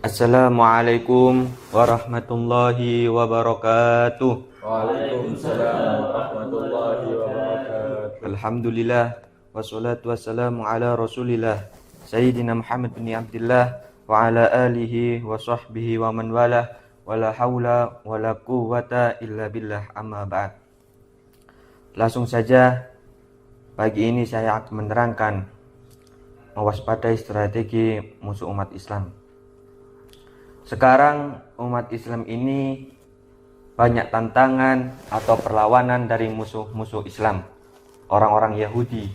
Assalamualaikum warahmatullahi wabarakatuh. Waalaikumsalam warahmatullahi wabarakatuh. Alhamdulillah wassalatu wassalamu ala Rasulillah Sayyidina Muhammad bin Abdullah wa ala alihi wa sahbihi wa man walah wala haula wala quwwata illa billah, amma ba'd. Langsung saja pagi ini saya akan menerangkan mewaspadai strategi musuh umat Islam. Sekarang umat Islam ini banyak tantangan atau perlawanan dari musuh-musuh Islam, orang-orang Yahudi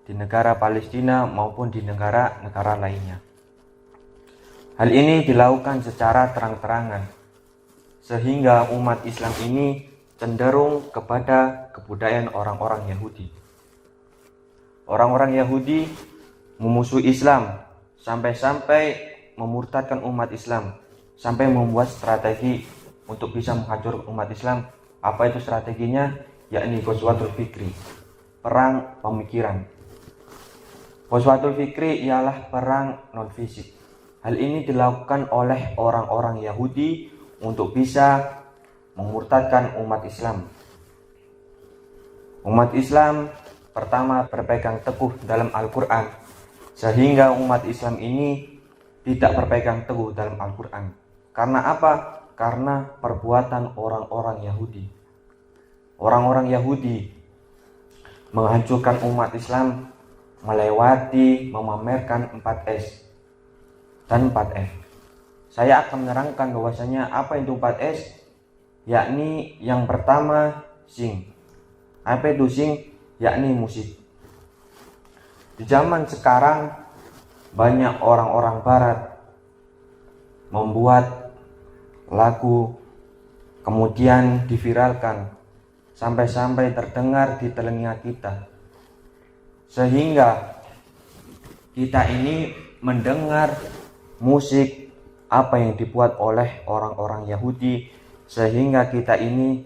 di negara Palestina maupun di negara-negara lainnya. Hal ini dilakukan secara terang-terangan sehingga umat Islam ini cenderung kepada kebudayaan orang-orang Yahudi. Orang-orang Yahudi memusuhi Islam sampai-sampai memurtadkan umat Islam, sampai membuat strategi untuk bisa menghancurkan umat Islam. Apa itu strateginya? Yakni Ghazwatul Fikri, perang pemikiran. Ghazwatul Fikri ialah perang non fisik. Hal ini dilakukan oleh orang-orang Yahudi untuk bisa memurtadkan umat Islam. Umat Islam pertama berpegang teguh dalam Al-Quran, sehingga umat Islam ini tidak berpegang teguh dalam Al-Quran. Karena apa? Karena perbuatan orang-orang Yahudi. Orang-orang Yahudi menghancurkan umat Islam melewati memamerkan 4S dan 4F. Saya akan menerangkan bahwasanya apa itu 4S, yakni yang pertama sing. Apa itu sing? Yakni musik. Di zaman sekarang banyak orang-orang barat membuat lagu kemudian diviralkan sampai-sampai terdengar di telinga kita, sehingga kita ini mendengar musik apa yang dibuat oleh orang-orang Yahudi, sehingga kita ini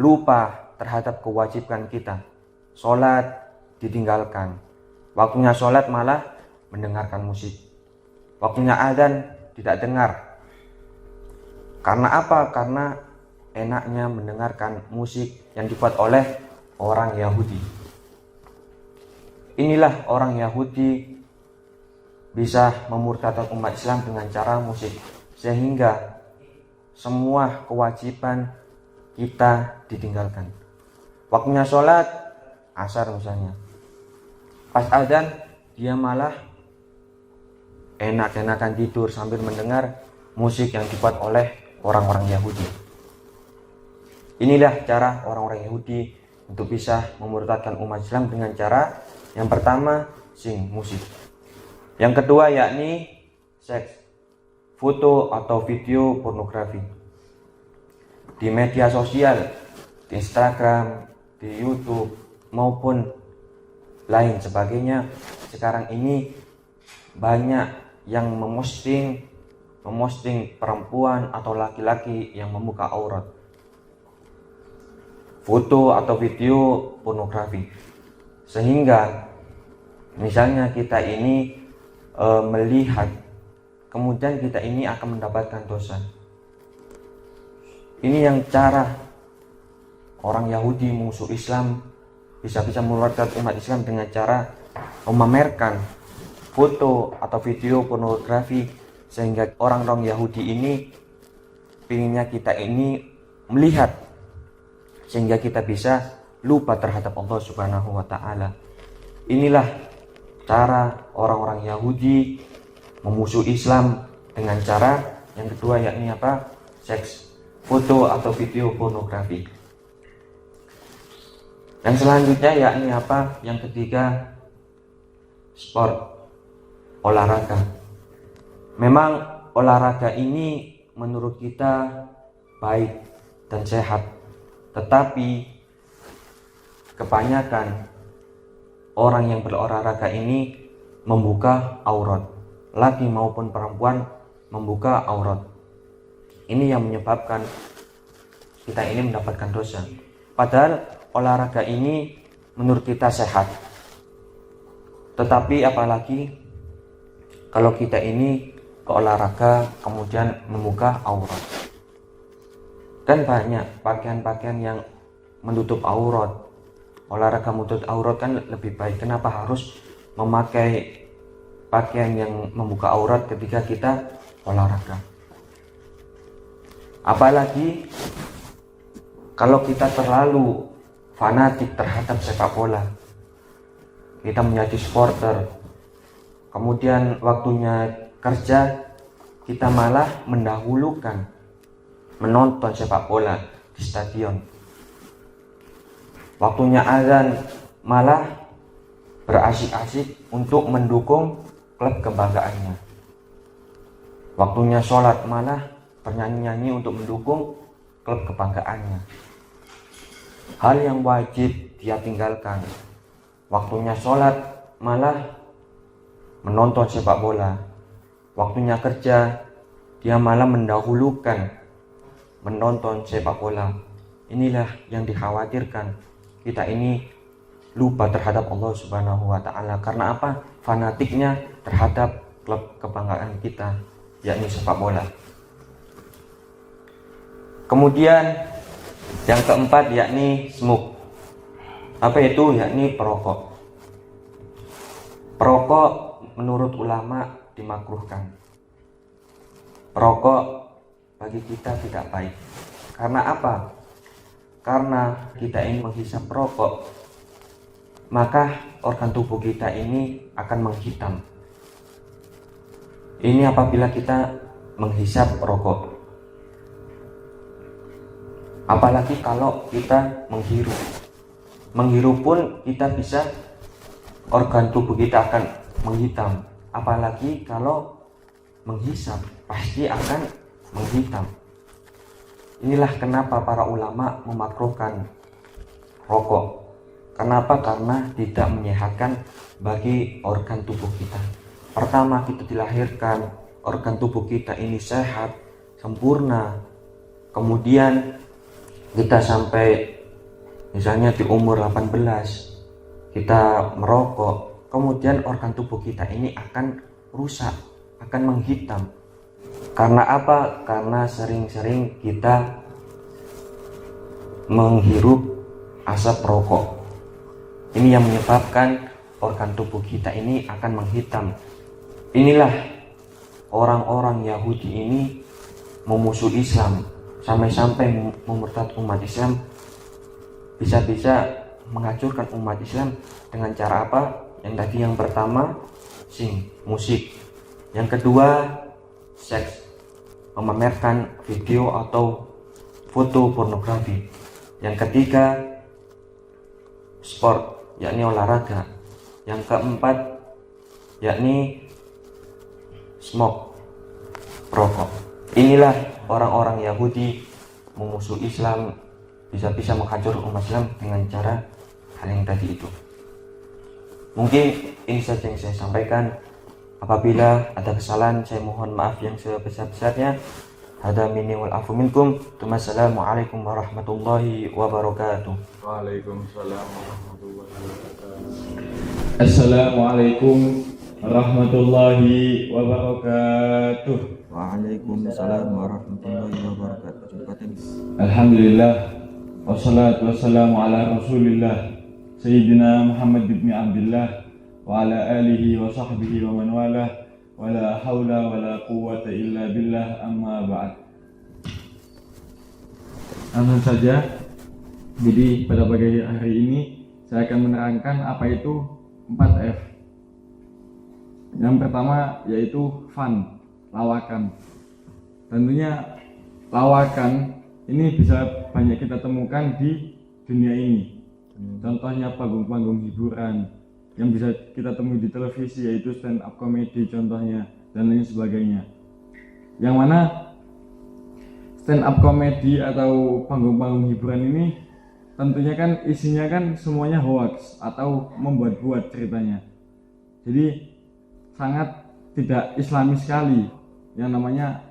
lupa terhadap kewajiban kita. Sholat ditinggalkan, waktunya sholat malah mendengarkan musik, waktunya adzan tidak dengar. Karena apa? Karena enaknya mendengarkan musik yang dibuat oleh orang Yahudi. Inilah orang Yahudi bisa memurtadkan umat Islam dengan cara musik, sehingga semua kewajiban kita ditinggalkan. Waktunya sholat asar misalnya, pas adzan dia malah enak-enakan tidur sambil mendengar musik yang dibuat oleh orang-orang Yahudi. Inilah cara orang-orang Yahudi untuk bisa memurtadkan umat Islam dengan cara yang pertama sing, musik. Yang kedua yakni seks, foto atau video pornografi. Di media sosial, di Instagram, di YouTube maupun lain sebagainya, sekarang ini banyak yang memosting perempuan atau laki-laki yang membuka aurat, foto atau video pornografi, sehingga misalnya kita ini melihat, kemudian kita ini akan mendapatkan dosa. Ini yang cara orang Yahudi musuh Islam bisa memurtadkan umat Islam dengan cara memamerkan foto atau video pornografi, sehingga orang-orang Yahudi ini pinginnya kita ini melihat, sehingga kita bisa lupa terhadap Allah Subhanahu wa Ta'ala. Inilah cara orang-orang Yahudi memusuhi Islam dengan cara yang kedua, yakni apa? Seks, foto atau video pornografi. Dan selanjutnya yakni apa? Yang ketiga, sport, olahraga. Memang olahraga ini menurut kita baik dan sehat, tetapi kebanyakan orang yang berolahraga ini membuka aurat, laki maupun perempuan membuka aurat. Ini yang menyebabkan kita ini mendapatkan dosa. Padahal olahraga ini menurut kita sehat, tetapi apalagi kalau kita ini ke olahraga, kemudian membuka aurat. Dan banyak pakaian-pakaian yang menutup aurat. Olahraga menutup aurat kan lebih baik. Kenapa harus memakai pakaian yang membuka aurat ketika kita olahraga? Apalagi kalau kita terlalu fanatik terhadap sepak bola, kita menjadi supporter, kemudian waktunya kerja kita malah mendahulukan menonton sepak bola di stadion. Waktunya azan malah berasik-asik untuk mendukung klub kebanggaannya. Waktunya sholat malah bernyanyi-nyanyi untuk mendukung klub kebanggaannya. Hal yang wajib dia tinggalkan. Waktunya sholat malah menonton sepak bola. Waktunya kerja dia malah mendahulukan menonton sepak bola. Inilah yang dikhawatirkan. Kita ini lupa terhadap Allah Subhanahu wa Ta'ala. Karena apa? Fanatiknya terhadap klub kebanggaan kita, yakni sepak bola. Kemudian yang keempat yakni smoke. Apa itu? Yakni perokok. Perokok menurut ulama dimakruhkan. Perokok bagi kita tidak baik. Karena apa? Karena kita ini menghisap rokok, maka organ tubuh kita ini akan menghitam. Ini apabila kita menghisap rokok. Apalagi kalau kita menghirup. Menghirup pun kita bisa, organ tubuh kita akan menghitam. Apalagi kalau menghisap, pasti akan menghitam. Inilah kenapa para ulama memakruhkan rokok. Kenapa? Karena tidak menyehatkan bagi organ tubuh kita. Pertama, kita dilahirkan, organ tubuh kita ini sehat, sempurna. Kemudian kita sampai misalnya di umur 18, kita merokok, kemudian organ tubuh kita ini akan rusak, akan menghitam. Karena apa? Karena sering-sering kita menghirup asap rokok. Ini yang menyebabkan organ tubuh kita ini akan menghitam. Inilah orang-orang Yahudi ini memusuhi Islam, sampai-sampai memurtad umat Islam, bisa-bisa menghancurkan umat Islam dengan cara apa? Yang tadi yang pertama musik, yang kedua seks, memamerkan video atau foto pornografi, yang ketiga sport, yakni olahraga, yang keempat yakni smoke, perokok. Inilah orang-orang Yahudi memusuhi Islam, bisa-bisa menghancurkan umat Islam dengan cara hal yang tadi itu. Mungkin ini saja yang saya sampaikan. Apabila ada kesalahan, saya mohon maaf yang sebesar-besarnya. Hada minni wal afu minkum. Wassalamualaikum warahmatullahi wabarakatuh. Waalaikumsalam warahmatullahi wabarakatuh. Assalamualaikum warahmatullahi wabarakatuh. Waalaikumsalam warahmatullahi wabarakatuh. Alhamdulillah, wassalatu wassalamu ala rasulillah Sayyidina Muhammad bin Abdullah wa ala alihi wa sahbihi wa man walah, wa la hawla wa la quwwata illa billah, amma ba'd. Langsung saja, jadi pada pagi hari ini saya akan menerangkan apa itu 4F. Yang pertama yaitu fun, lawakan. Tentunya lawakan ini bisa banyak kita temukan di dunia ini. Contohnya panggung-panggung hiburan yang bisa kita temui di televisi, yaitu stand up comedy contohnya, dan lain sebagainya. Yang mana stand up comedy atau panggung-panggung hiburan ini tentunya kan isinya kan semuanya hoax atau membuat-buat ceritanya. Jadi sangat tidak islami sekali yang namanya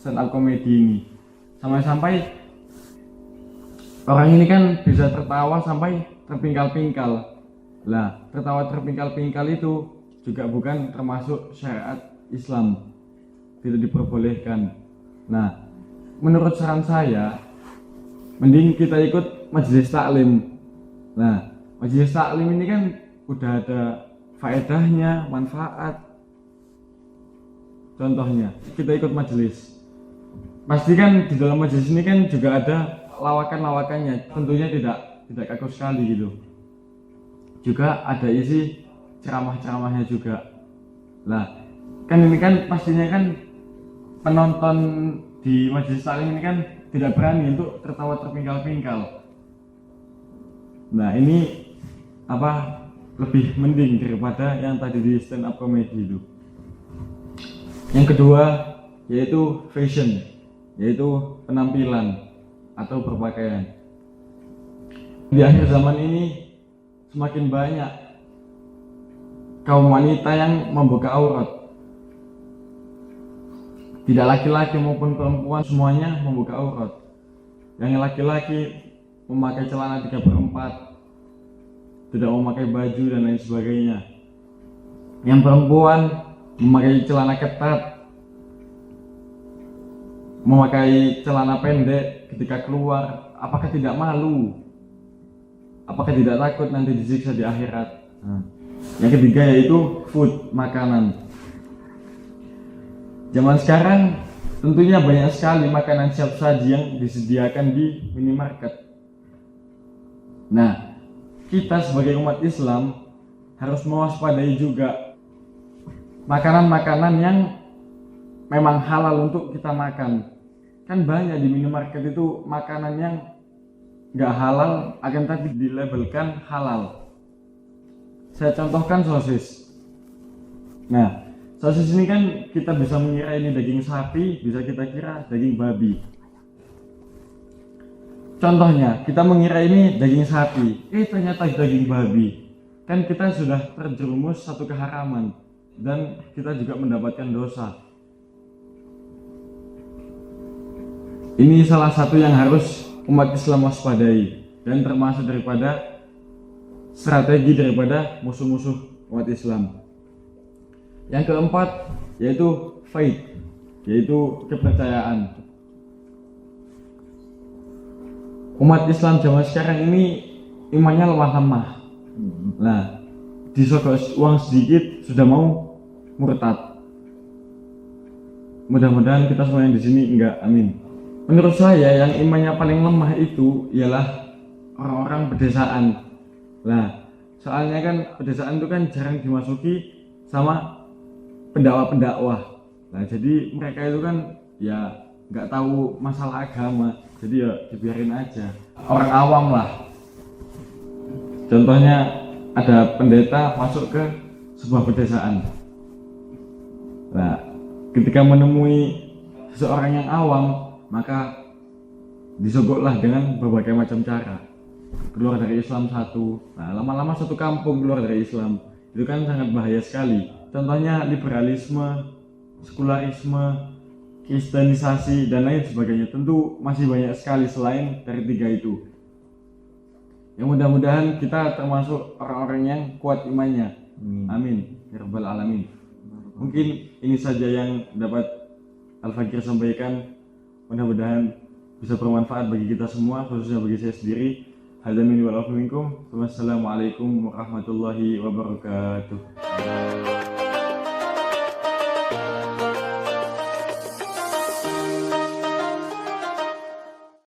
stand up comedy ini. Sampai-sampai orang ini kan bisa tertawa sampai terpingkal-pingkal. Lah, tertawa terpingkal-pingkal itu juga bukan termasuk syariat Islam. tidak diperbolehkan. Nah, menurut saran saya, mending kita ikut majelis taklim. Nah, majelis taklim ini kan udah ada faedahnya, manfaat. Contohnya, kita ikut majelis. Pasti kan di dalam majelis ini kan juga ada lawakan-lawakannya. Tentunya tidak kaku sekali gitu. Juga ada isi ceramah-ceramahnya juga. Nah, kan ini kan pastinya kan penonton di majelis taklim ini kan tidak berani untuk tertawa terpingkal-pingkal. Nah, ini lebih mending daripada yang tadi di stand up comedy itu. Yang kedua yaitu fashion, yaitu penampilan atau berpakaian. Di akhir zaman ini semakin banyak kaum wanita yang membuka aurat. Tidak laki-laki maupun perempuan, semuanya membuka aurat. Yang laki-laki memakai celana 3/4, tidak memakai baju dan lain sebagainya. Yang perempuan memakai celana ketat, memakai celana pendek ketika keluar. Apakah tidak malu? Apakah tidak takut nanti disiksa di akhirat? Yang ketiga yaitu food, makanan. Zaman sekarang tentunya banyak sekali makanan siap saji yang disediakan di minimarket. Nah, kita sebagai umat Islam harus mewaspadai juga makanan-makanan yang memang halal untuk kita makan. Kan banyak di minimarket itu makanan yang nggak halal akan tapi dilabelkan halal. Saya contohkan sosis. Nah, sosis ini kan kita bisa mengira ini daging sapi, bisa kita kira daging babi. Contohnya, kita mengira ini daging sapi, ternyata daging babi. Kan kita sudah terjerumus satu keharaman dan kita juga mendapatkan dosa. Ini salah satu yang harus umat Islam waspadai dan termasuk daripada strategi daripada musuh-musuh umat Islam. Yang keempat yaitu faith, yaitu kepercayaan. Umat Islam zaman sekarang ini imannya lemah-lemah. Nah, disogok uang sedikit sudah mau murtad. Mudah-mudahan kita semua yang di sini enggak, amin. Menurut saya yang imannya paling lemah itu ialah orang-orang pedesaan. Nah, soalnya kan pedesaan itu kan jarang dimasuki sama pendakwa-pendakwah. Nah, jadi mereka itu kan ya nggak tahu masalah agama, jadi ya dibiarin aja. Orang awam lah. Contohnya ada pendeta masuk ke sebuah pedesaan. Nah, ketika menemui seseorang yang awam, maka disogoklah dengan berbagai macam cara. Keluar dari Islam satu, nah lama-lama satu kampung keluar dari Islam. Itu kan sangat bahaya sekali. Contohnya liberalisme, sekularisme, kristenisasi dan lain sebagainya. Tentu masih banyak sekali selain dari tiga itu. Yang mudah-mudahan kita termasuk orang-orang yang kuat imannya. Amin ya rabbal alamin. Mungkin ini saja yang dapat Al-Fakir sampaikan. Mudah-mudahan bisa bermanfaat bagi kita semua, khususnya bagi saya sendiri. Hadza minni wal afu minkum. Wassalamualaikum warahmatullahi wabarakatuh.